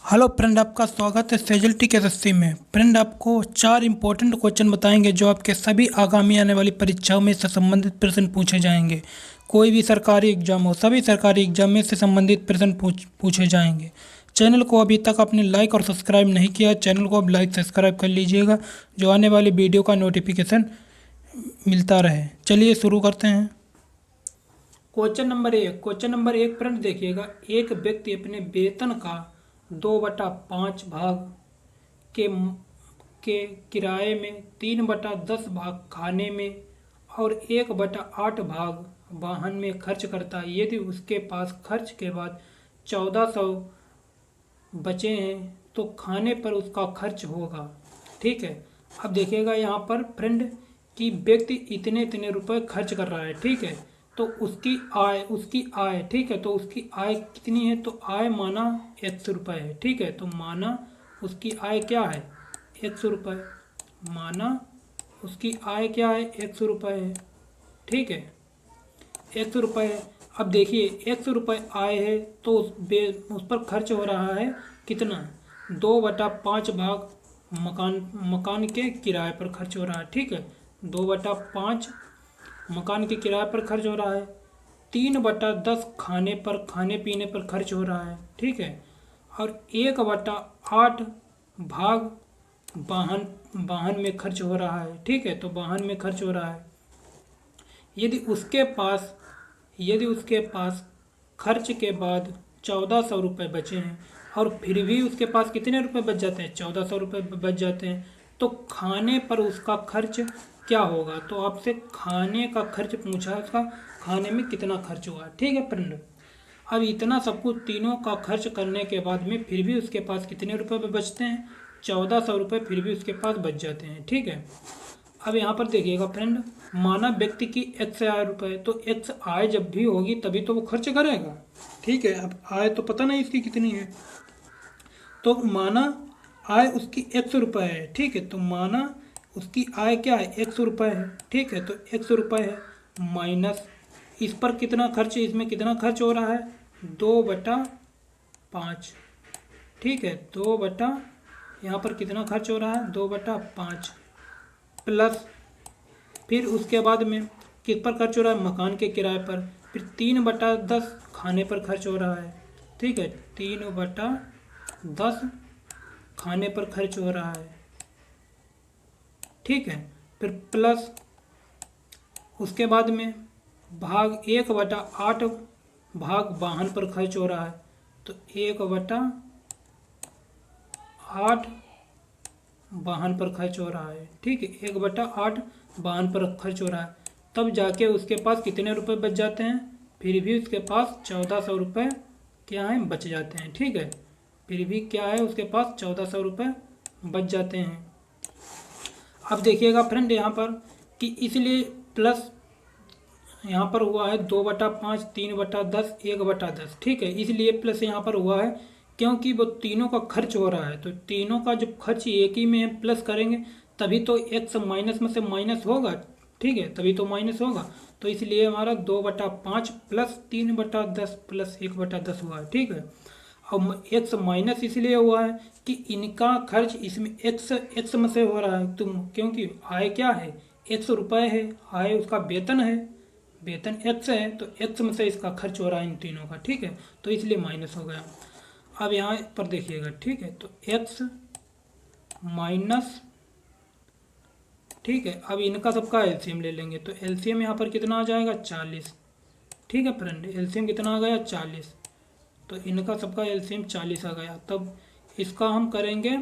Hello friend, आपका स्वागत है सेजल्टी के रस्सी में। फ्रेंड, आपको 4 इंपॉर्टेंट क्वेश्चन बताएंगे जो आपके सभी आगामी आने वाली परीक्षाओं में से संबंधित प्रश्न पूछे जाएंगे। कोई भी सरकारी एग्जाम हो, सभी सरकारी एग्जाम में से संबंधित प्रश्न पूछे जाएंगे। चैनल को अभी तक आपने लाइक और सब्सक्राइब नहीं किया, चैनल को अब लाइक सब्सक्राइब कर लीजिएगा, जो आने वाली वीडियो का नोटिफिकेशन मिलता रहे। चलिए शुरू करते हैं। क्वेश्चन नंबर 1 फ्रेंड देखिएगा। एक व्यक्ति अपने वेतन का 2/5 भाग के के किराए में, 3/10 भाग खाने में और 1/8 भाग वाहन में खर्च करता है। यदि उसके पास खर्च के बाद 1400 बचे हैं तो खाने पर उसका खर्च होगा। ठीक है, अब देखिएगा यहाँ पर फ्रेंड कि व्यक्ति इतने इतने रुपए खर्च कर रहा है। ठीक है, तो उसकी आय ठीक है, तो उसकी आय कितनी है, तो आय माना 100 रुपये है। ठीक है, तो माना उसकी आय क्या है, 100 रुपये। माना उसकी आय क्या है, 100 रुपये है। ठीक है, 100 रुपये है। अब देखिए 100 रुपये आय है तो उस पर खर्च हो रहा है कितना, 2/5 भाग मकान के किराए पर खर्च हो रहा है। ठीक है, 2/5 मकान के किराए पर खर्च हो रहा है, 3/10 खाने पीने पर खर्च हो रहा है। ठीक है, और 1/8 भाग वाहन में खर्च हो रहा है। ठीक है, तो वाहन में खर्च हो रहा है। यदि उसके पास खर्च के बाद 1400 रुपये बचे हैं और फिर भी उसके पास कितने रुपए बच जाते हैं, 1400 रुपये बच जाते हैं, तो खाने पर उसका खर्च क्या होगा। तो आपसे खाने का खर्च पूछा है, उसका खाने में कितना खर्च हुआ। ठीक है फ्रेंड, अब इतना सब कुछ तीनों का खर्च करने के बाद में फिर भी उसके पास कितने रुपए बचते हैं, 1400 रुपये फिर भी उसके पास बच जाते हैं। ठीक है, अब यहाँ पर देखिएगा फ्रेंड, माना व्यक्ति की एक्स आय रुपये, तो एक्स आय जब भी होगी तभी तो वो खर्च करेगा। ठीक है, अब आय तो पता नहीं इसकी कितनी है, तो माना आय उसकी 100 रुपये है। ठीक है, तो माना उसकी आय क्या है, 100 रुपये है। ठीक है, तो 100 रुपये है माइनस इस पर कितना खर्च, इसमें कितना खर्च हो रहा है, 2/5। ठीक है, यहाँ पर कितना खर्च हो रहा है, 2/5 प्लस फिर उसके बाद में किस पर खर्च हो रहा है, मकान के किराए पर, फिर 3/10 खाने पर खर्च हो रहा है। ठीक है, 3/10 खाने पर खर्च हो रहा है। ठीक है, फिर प्लस उसके बाद में भाग 1/8 भाग वाहन पर खर्च हो रहा है, तो 1/8 वाहन पर खर्च हो रहा है। ठीक है, 1/8 वाहन पर खर्च हो रहा है, तब जाके उसके पास कितने रुपए बच जाते हैं, फिर भी उसके पास 1400 रुपये क्या है, बच जाते हैं। ठीक है, फिर भी क्या है, उसके पास 1400 रुपये बच जाते हैं। अब देखिएगा फ्रेंड यहाँ पर कि इसलिए प्लस यहाँ पर हुआ है 2/5, 3/10, 1/10। ठीक है, इसलिए प्लस यहाँ पर हुआ है क्योंकि वो तीनों का खर्च हो रहा है, तो तीनों का जब खर्च एक ही में है प्लस करेंगे तभी तो एक्स माइनस में से माइनस होगा। ठीक है, तभी तो माइनस होगा, तो इसलिए हमारा 2/5 प्लस 3/10 प्लस 1/10 हुआ है। ठीक है, अब एक्स माइनस इसलिए हुआ है कि इनका खर्च इसमें एक्स में से हो रहा है, तुम क्योंकि आय क्या है, 100 रुपये है, आय उसका वेतन है, वेतन एक्स है, तो एक्स में से इसका खर्च हो रहा है इन तीनों का। ठीक है, तो इसलिए माइनस हो गया। अब यहाँ पर देखिएगा, ठीक है, तो एक्स माइनस, ठीक है, अब इनका सबका एलसीएम ले लेंगे, तो एलसीएम यहाँ पर कितना आ जाएगा, 40। ठीक है फ्रेंड, एलसीएम कितना आ गया, 40, तो इनका सबका एलसीएम 40 आ गया। तब इसका हम करेंगे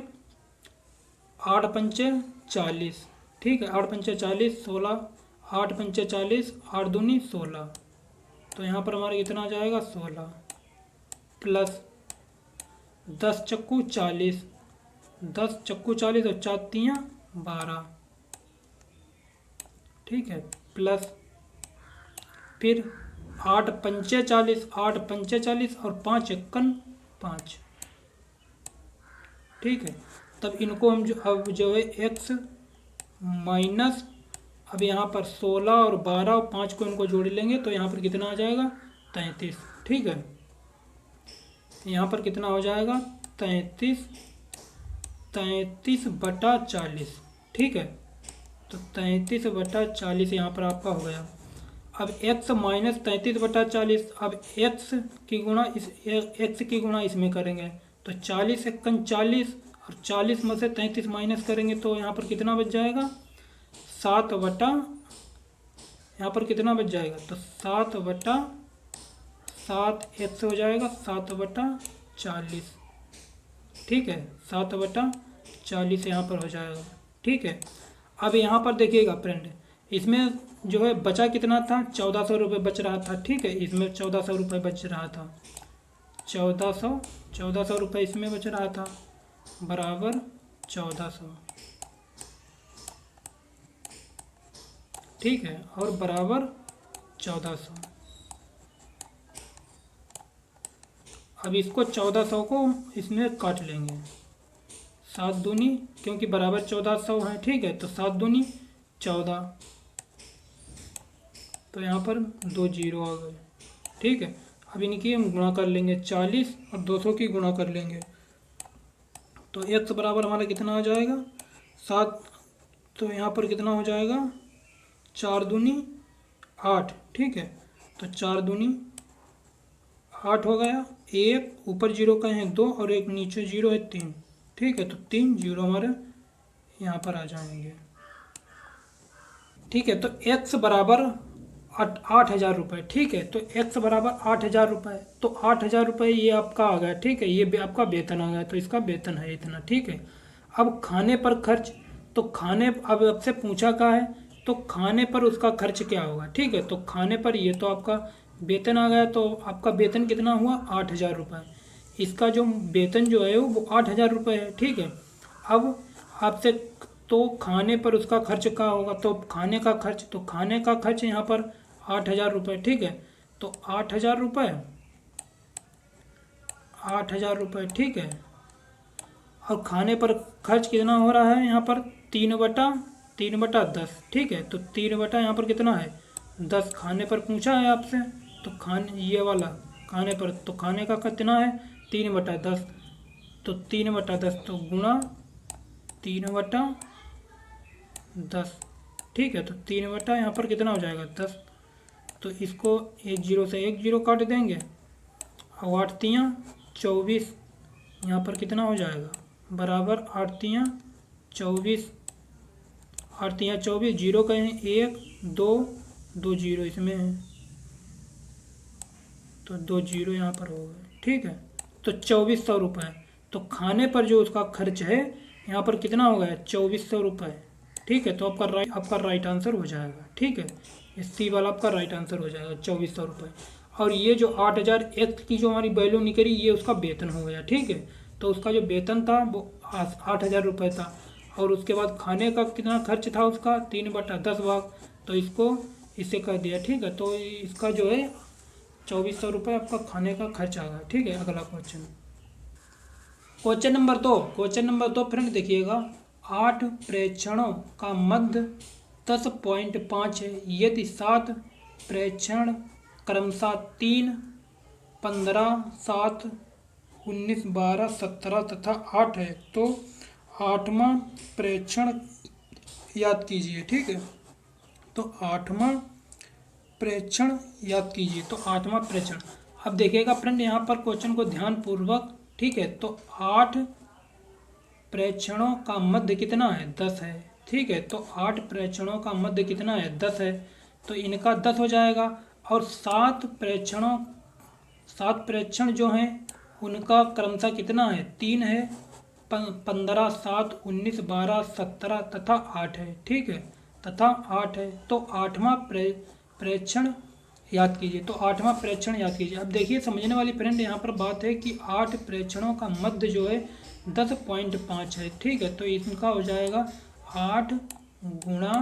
8×5 40। ठीक है, 8×5 40, 16, 8×5 40, 8×2 16, तो यहाँ पर हमारा कितना आ जाएगा, 16 प्लस 10×4 40, 10×4 40 और 4×3 12। ठीक है, प्लस फिर 8×5 40, 8×5 40 और 5×1 5। ठीक है, तब इनको हम अब जो है एक्स माइनस, अब यहाँ पर 16 और 12 और 5 को इनको जोड़ लेंगे तो यहाँ पर कितना आ जाएगा, 33। ठीक है, यहाँ पर कितना हो जाएगा, 33/40, ठीक है। तो 33/40 यहाँ पर आपका हो गया। अब x माइनस 33/40, अब x की गुणा इसमें करेंगे तो 40 एकन 40, और 40 में से 33 माइनस करेंगे तो यहाँ पर कितना बच जाएगा 7 यहाँ पर कितना बच जाएगा तो 7/7 x हो जाएगा 7/40, ठीक है। 7/40 यहाँ पर हो जाएगा, ठीक है। अब यहाँ पर देखिएगा फ्रेंड, इसमें जो है बचा कितना था 1400 रुपये बच रहा था, ठीक है। इसमें 1400 रुपये बच रहा था, 1400 रुपये इसमें बच रहा था, बराबर 1400, ठीक है, और बराबर 1400। अब इसको 1400 को इसमें काट लेंगे, 7 दूनी, क्योंकि बराबर 1400 है, ठीक है। तो 7 दूनी 14, तो यहाँ पर 2 जीरो आ गए, ठीक है। अब इनकी हम गुणा कर लेंगे 40 और 200 की गुणा कर लेंगे तो x बराबर हमारा कितना आ जाएगा 7, तो यहाँ पर कितना हो जाएगा 4 दूनी 8, ठीक है। तो 4 दूनी 8 हो गया, एक ऊपर जीरो का है 2 और एक नीचे जीरो है 3, ठीक है। तो 3 जीरो हमारे यहाँ पर आ जाएंगे, ठीक है। तो x बराबर 8,000 रुपये, ठीक है। तो x बराबर 8,000 रुपये, तो 8,000 रुपये ये आपका आ गया, ठीक है। ये आपका वेतन आ गया, तो इसका वेतन है इतना, ठीक है। अब खाने पर खर्च, तो खाने अब आपसे पूछा क्या है, तो खाने पर उसका खर्च क्या होगा, ठीक है। तो खाने पर ये तो आपका वेतन आ गया, तो आपका वेतन कितना हुआ 8,000 रुपये। इसका जो वेतन जो है वो 8,000 रुपये है, ठीक है। अब आपसे तो खाने पर उसका खर्च क्या होगा, तो खाने का खर्च, तो खाने का खर्च यहाँ पर 8,000 रुपये, ठीक है। तो 8,000 रुपये, 8,000 रुपये, ठीक है। और खाने पर खर्च कितना हो रहा है यहाँ पर 3/10, ठीक है। तो 3 यहाँ पर कितना है 10, खाने पर पूछा है आपसे, तो खाने ये वाला खाने पर, तो खाने का कितना है 3/10, तो 3/10 तो गुणा 3/10, ठीक है। तो 3 यहाँ पर कितना हो जाएगा 10, तो इसको एक जीरो से एक जीरो काट देंगे, और 8 तियाँ 24, यहाँ पर कितना हो जाएगा बराबर 8 तियाँ 24, 8 तियाँ 24, जीरो कहें 1 2 जीरो इसमें है, तो 2 जीरो यहाँ पर हो गए, ठीक है। तो 2400 रुपये, तो खाने पर जो उसका खर्च है यहाँ पर कितना हो गया 2400 रुपये, ठीक है। तो आपका राइट आंसर हो जाएगा, ठीक है। ये सी वाला आपका राइट आंसर हो जाएगा 2400 रुपये। और ये जो 8,000 एक्स की जो हमारी वैल्यू निकली, ये उसका वेतन हो गया, ठीक है। तो उसका जो वेतन था वो 8,000 रुपये था, और उसके बाद खाने का कितना खर्च था उसका 3/10 भाग, तो इसको इससे कर दिया, ठीक है। तो इसका जो है 2400 रुपये आपका खाने का खर्च आ गया, ठीक है। अगला क्वेश्चन नंबर 2 फ्रेंड देखिएगा, 8 प्रेक्षणों का मध्य 10.5 है, यदि 7 प्रेक्षण क्रमशः 3, 15, 7, 19, 12, 17 तथा 8 है, तो 8वां प्रेक्षण याद कीजिए, ठीक है। तो 8वां प्रेक्षण याद कीजिए, तो 8वां प्रेक्षण। अब देखिएगा फ्रेंड यहाँ पर क्वेश्चन को ध्यानपूर्वक, ठीक है। तो 8 प्रेक्षणों का मध्य कितना है 10 है, ठीक है। तो 8 प्रेक्षणों का मध्य कितना है 10 है, तो इनका 10 हो जाएगा। और 7 प्रेक्षण जो हैं उनका क्रमशः कितना है 3 है, 15, 7, 19, 12, 17 तथा 8 है, ठीक है, तथा 8 है। तो 8वां प्रेक्षण याद कीजिए, तो 8वां प्रेक्षण याद कीजिए। अब देखिए समझने वाली फ्रेंड यहाँ पर बात है कि 8 प्रेक्षणों का मध्य जो है 10.5 है, ठीक है। तो इनका हो जाएगा 8 गुणा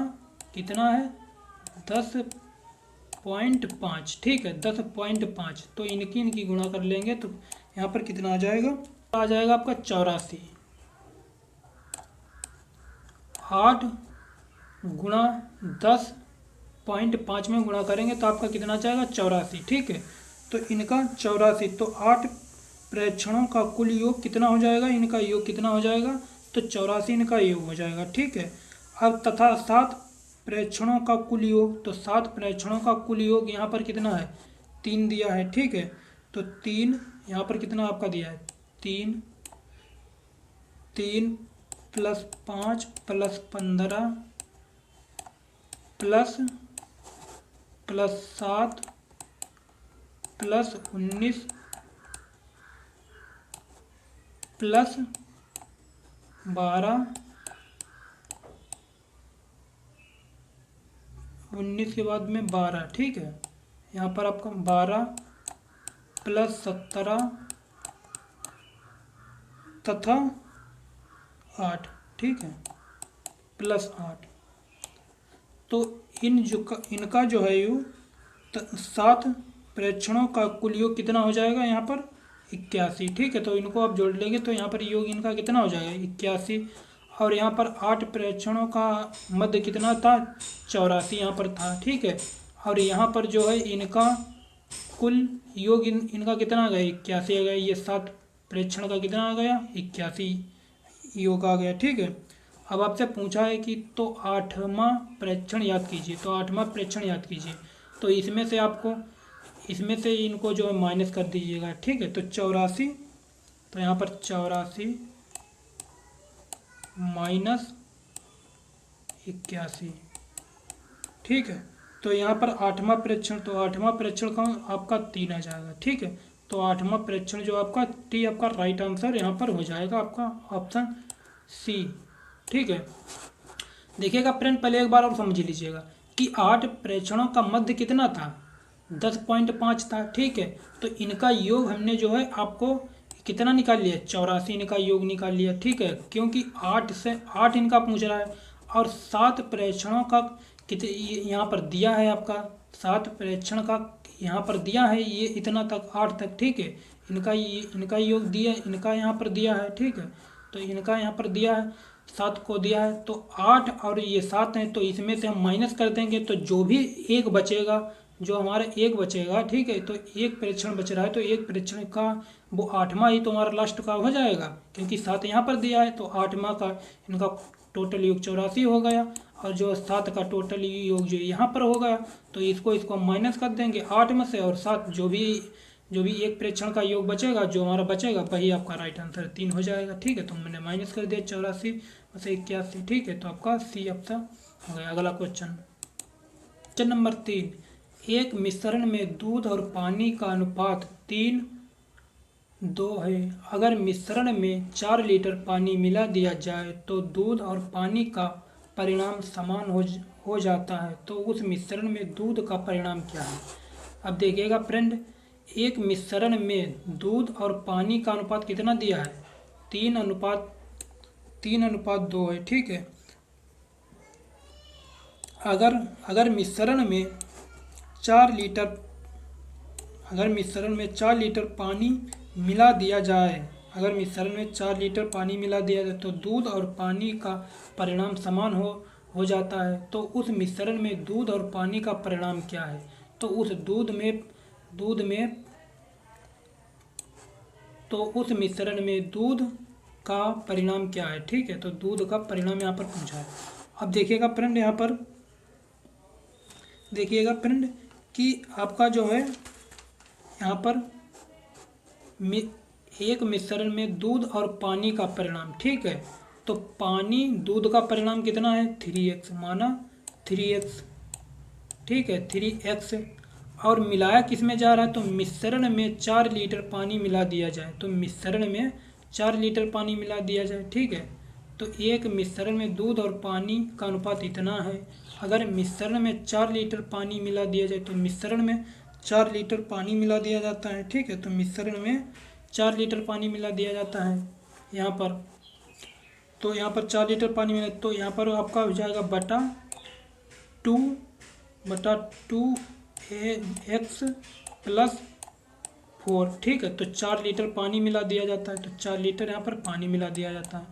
कितना है 10.5, ठीक है, 10.5। तो इनकी गुणा कर लेंगे तो यहाँ पर कितना आ जाएगा आपका 84। 8 गुणा 10.5 में गुणा करेंगे तो आपका कितना जाएगा 84, ठीक है। तो इनका 84, तो 8 प्रेक्षणों का कुल योग कितना हो जाएगा, इनका योग कितना हो जाएगा, तो 84 इनका योग हो जाएगा। ठीक है। अब तथा 7 प्रेक्षणों का कुल योग, तो 7 प्रेक्षणों का कुल योग यहाँ पर कितना है, 3 दिया है। ठीक है। तो 3 यहाँ पर कितना आपका दिया है, 3 3 plus 5 plus 15 plus 7 plus 19 plus 12, 19 के बाद में 12। ठीक है। यहाँ पर आपका 12 प्लस 17 तथा 8। ठीक है, प्लस 8। तो इनका जो है योग 7 प्रेक्षणों का कुल योग कितना हो जाएगा यहाँ पर, 81। ठीक है। तो इनको आप जोड़ लेंगे तो यहाँ पर योग इनका कितना हो जाएगा, 81। और यहाँ पर 8 प्रेक्षणों का मध्य कितना था, 84 यहाँ पर था। ठीक है। और यहाँ पर जो है इनका कुल योग इनका कितना आ गया, 81 आ गया। ये 7 प्रेक्षण का कितना आ गया, 81 योग आ गया। ठीक है। अब आपसे पूछा है कि तो 8वां प्रेक्षण याद कीजिए, तो 8वां प्रेक्षण याद कीजिए। तो इसमें से इनको जो है माइनस कर दीजिएगा। ठीक है। तो 84, तो यहाँ पर 84 माइनस 81। ठीक है। तो यहाँ पर 8वां प्रेक्षण, तो 8वां प्रेक्षण का आपका 3 आ जाएगा। ठीक है। तो 8वां प्रेक्षण जो आपका टी आपका राइट आंसर यहाँ पर हो जाएगा आपका ऑप्शन सी। ठीक है। देखिएगा फ्रेंड, पहले एक बार और समझ लीजिएगा कि 8 प्रेक्षणों का मध्य कितना था, 10.5 था। ठीक है। तो इनका योग हमने जो है आपको कितना निकाल लिया, 84 इनका योग निकाल लिया। ठीक है। क्योंकि 8 से 8 इनका पूछ रहा है और 7 प्रेक्षणों का यहाँ पर दिया है आपका, 7 प्रेक्षण का यहाँ पर दिया है ये इतना तक, 8 तक। ठीक है। इनका योग दिया, इनका यहाँ पर दिया है। ठीक है। तो इनका यहाँ पर दिया है, 7 को दिया है। तो 8 और ये 7 है, तो इसमें से हम माइनस कर देंगे तो जो भी एक बचेगा, जो हमारा एक बचेगा। ठीक है। तो एक परीक्षण बच रहा है, तो एक परीक्षण का वो 8वां ही तो हमारा लास्ट का हो जाएगा, क्योंकि 7 यहाँ पर दिया है। तो 8वां का इनका टोटल योग 84 हो गया, और जो 7 का टोटल योग जो यहाँ पर हो गया, तो इसको हम माइनस कर देंगे 8 में से, और 7 जो भी एक प्रेक्षण का योग बचेगा, जो हमारा बचेगा वही आपका राइट आंसर 3 हो जाएगा। ठीक है। तो मैंने माइनस कर दिया 84 में से 81। ठीक है। तो आपका सी ऑप्शन हो गया। अगला क्वेश्चन नंबर 3, एक मिश्रण में दूध और पानी का अनुपात 3:2 है। अगर मिश्रण में 4 लीटर पानी मिला दिया जाए तो दूध और पानी का परिणाम समान हो जाता है, तो उस मिश्रण में दूध का परिणाम क्या है। अब देखिएगा फ्रेंड, एक मिश्रण में दूध और पानी का अनुपात कितना दिया है, 3:2 है। ठीक है। अगर मिश्रण में 4 लीटर पानी मिला दिया जाए, अगर मिश्रण में 4 लीटर पानी मिला दिया जाए तो दूध और पानी का परिणाम समान हो जाता है, तो उस मिश्रण में दूध और पानी का परिणाम क्या है। तो उस मिश्रण में दूध का परिणाम क्या है। ठीक है। तो दूध का परिणाम यहाँ पर पूछा है। अब देखिएगा फ्रेंड, यहाँ पर देखिएगा फ्रेंड कि आपका जो है यहाँ पर एक मिश्रण में दूध और पानी का परिणाम। ठीक है। तो पानी दूध का परिणाम कितना है, 3x, माना 3x। ठीक है, 3x। और मिलाया किस में जा रहा है, तो मिश्रण में 4 लीटर पानी मिला दिया जाए, तो मिश्रण में 4 लीटर पानी मिला दिया जाए। ठीक है। तो एक मिश्रण में दूध और पानी का अनुपात इतना है। अगर मिश्रण में 4 लीटर पानी मिला दिया जाए, तो मिश्रण में 4 लीटर पानी मिला दिया जाता है। ठीक है। तो मिश्रण में 4 लीटर पानी मिला दिया जाता है यहाँ पर। तो यहाँ पर 4 लीटर पानी मिला, तो यहाँ पर आपका हो जाएगा बटा 2x + 4। ठीक है। तो 4 लीटर पानी मिला दिया जाता है, तो 4 लीटर यहाँ पर पानी मिला दिया जाता है,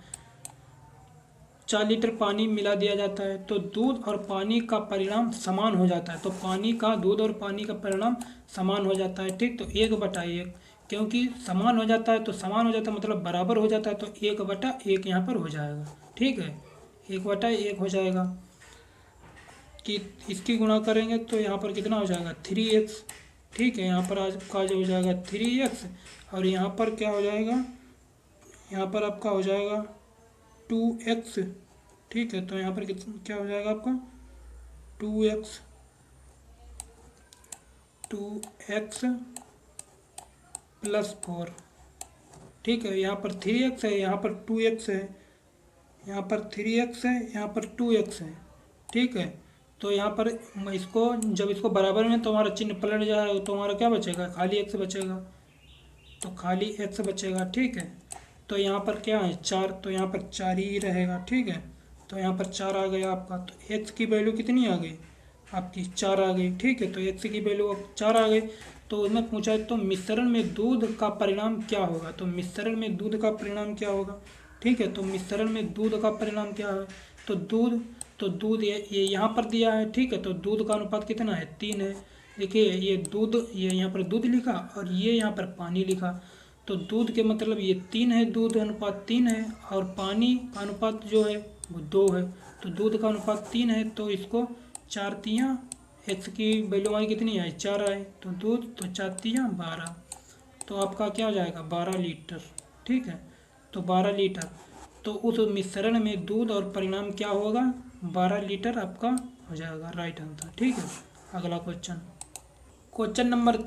4 लीटर पानी मिला दिया जाता है। तो दूध और पानी का परिणाम समान हो जाता है, तो दूध और पानी का परिणाम समान हो जाता है। ठीक। तो 1/1 क्योंकि समान हो जाता है तो समान हो जाता है मतलब बराबर हो जाता है, तो 1/1 यहाँ पर हो जाएगा। ठीक है, 1/1 हो जाएगा कि इसकी गुणा करेंगे तो यहाँ पर कितना हो जाएगा 3x। ठीक है, यहाँ पर आपका जो हो जाएगा 3x, और यहाँ पर क्या हो जाएगा, यहाँ पर आपका हो जाएगा 2x। ठीक है, तो यहाँ पर क्या हो जाएगा आपका 2x, 2x + 4। ठीक है, यहाँ पर 3x है, यहाँ पर 2x है, यहाँ पर 3x है, यहाँ पर 2x है। ठीक है, तो यहाँ पर इसको जब इसको बराबर में तो हमारा चिन्ह पलट जाएगा, तो हमारा क्या बचेगा, खाली x बचेगा, तो खाली x बचेगा। ठीक है, तो यहाँ पर क्या है 4, तो यहाँ पर 4 ही रहेगा। ठीक है, तो यहाँ पर 4 आ गया आपका, तो x की वैल्यू कितनी आ गई आपकी 4 आ गई। ठीक है, तो x की वैल्यू 4 आ गई। तो उसमें पूछा है तो मिश्रण में दूध का परिणाम क्या होगा, तो मिश्रण में दूध का परिणाम क्या होगा। ठीक है, तो मिश्रण में दूध का परिणाम क्या है, तो दूध ये यहाँ पर दिया है। ठीक है, तो दूध का अनुपात कितना है 3 है। देखिए ये दूध, ये यहाँ पर दूध लिखा और ये यहाँ पर पानी लिखा, तो दूध के मतलब ये 3 है, दूध अनुपात 3 है, और पानी का अनुपात जो है वो 2 है। तो दूध का अनुपात 3 है, तो इसको 4 तियाँ x की वैल्यू हमारी कितनी आई 4 आए, तो दूध तो 4 तियाँ 12, तो आपका क्या हो जाएगा 12 लीटर। ठीक है, तो 12 लीटर, तो उस मिश्रण में दूध और परिणाम क्या होगा 12 लीटर आपका हो जाएगा राइट आंसर। ठीक है, अगला क्वेश्चन, क्वेश्चन नंबर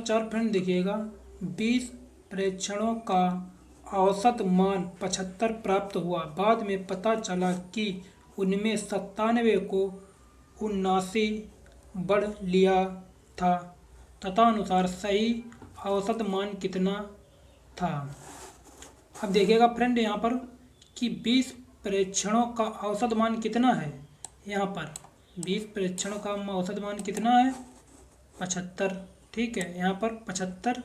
4 फ्रेंड देखिएगा, 20 प्रेक्षणों का औसत मान 75 प्राप्त हुआ, बाद में पता चला कि उनमें 97 को 79 बढ़ लिया था, तथा अनुसार सही औसत मान कितना था। अब देखिएगा फ्रेंड यहाँ पर कि 20 प्रेक्षणों का औसत मान कितना है, यहाँ पर 20 प्रेक्षणों का औसत मान कितना है 75। ठीक है, यहाँ पर 75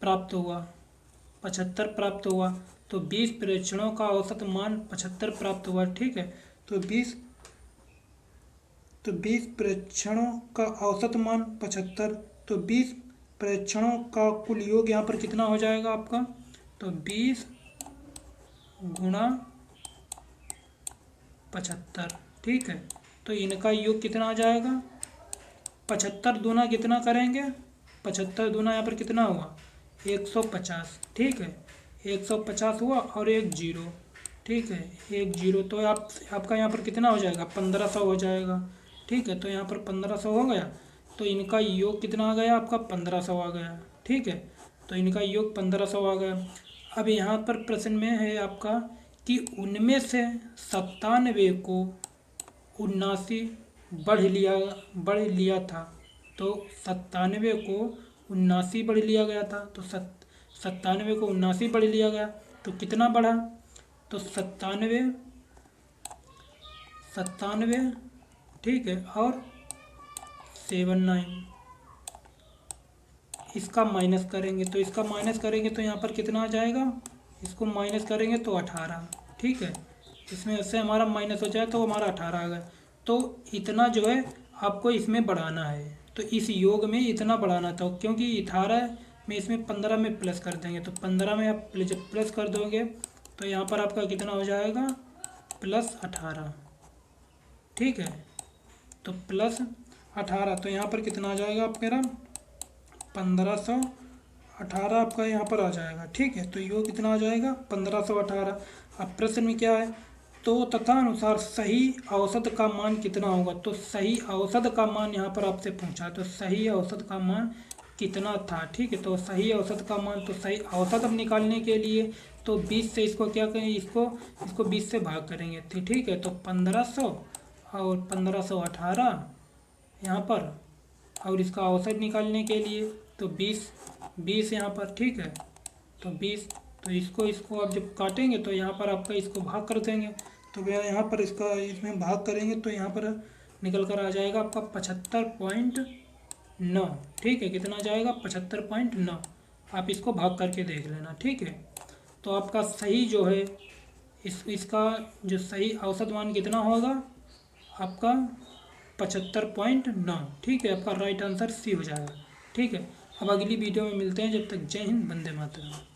प्राप्त हुआ, 75 प्राप्त हुआ, तो 20 प्रेक्षणों का औसत मान 75 प्राप्त हुआ। ठीक है, तो 20 प्रेक्षणों का औसत मान 75, तो 20 प्रेक्षणों का कुल योग यहाँ पर कितना हो जाएगा आपका, तो 20 गुणा 75। ठीक है, तो इनका योग कितना आ जाएगा 75 दूना कितना करेंगे, 75 दूना यहाँ पर कितना हुआ 150। ठीक है, 150 हुआ और एक जीरो। ठीक है, एक जीरो, तो आपका यहाँ पर कितना हो जाएगा 1500 हो जाएगा। ठीक है, तो यहाँ पर 1500 हो गया, तो इनका योग कितना आ गया आपका 1500 आ गया। ठीक है, तो इनका योग 1500 आ गया। अब यहाँ पर प्रश्न में है आपका कि उनमें से 97 को 79 बढ़ लिया था, तो 97 को 79 बढ़ लिया गया था, तो 97 को 79 बढ़ लिया गया, तो कितना बढ़ा, तो 97, ठीक है, और 79 इसका माइनस करेंगे, तो इसका माइनस करेंगे तो यहाँ पर कितना आ जाएगा, इसको माइनस करेंगे तो 18। ठीक है, इसमें से हमारा माइनस हो जाए तो हमारा 18 आ गया। तो इतना जो है आपको इसमें बढ़ाना है, तो इस योग में इतना बढ़ाना था, क्योंकि 18 में इसमें 15 में प्लस कर देंगे, तो 15 में आप जब प्लस कर दोगे तो यहाँ पर आपका कितना हो जाएगा +18। ठीक है, तो +18, तो यहाँ पर कितना आ जाएगा आप मेरा 1518 आपका यहाँ पर आ जाएगा। ठीक है, तो योग कितना आ जाएगा 1518। अब प्रश्न में क्या है, तो तथा अनुसार सही औसत का मान कितना होगा, तो सही औसत का मान यहाँ पर आपसे पूछा, तो सही औसत का मान कितना था। ठीक है, तो सही औसत का मान, तो सही औसत अब निकालने के लिए तो 20 से इसको क्या करें, इसको 20 से भाग करेंगे। ठीक है, तो 1500 और 1518 यहाँ पर, और इसका औसत निकालने के लिए तो 20 यहाँ पर। ठीक है, तो 20, तो इसको आप जब काटेंगे तो यहाँ पर आपका इसको भाग कर देंगे, तो भैया यहाँ पर इसमें भाग करेंगे तो यहाँ पर निकल कर आ जाएगा आपका 75.9। ठीक है, कितना आ जाएगा 75.9, आप इसको भाग करके देख लेना। ठीक है, तो आपका सही जो है इसका जो सही औसत मान कितना होगा आपका 75.9। ठीक है, आपका राइट आंसर सी हो जाएगा। ठीक है, अब अगली वीडियो में मिलते हैं, जब तक जय हिंद, वंदे मातरम।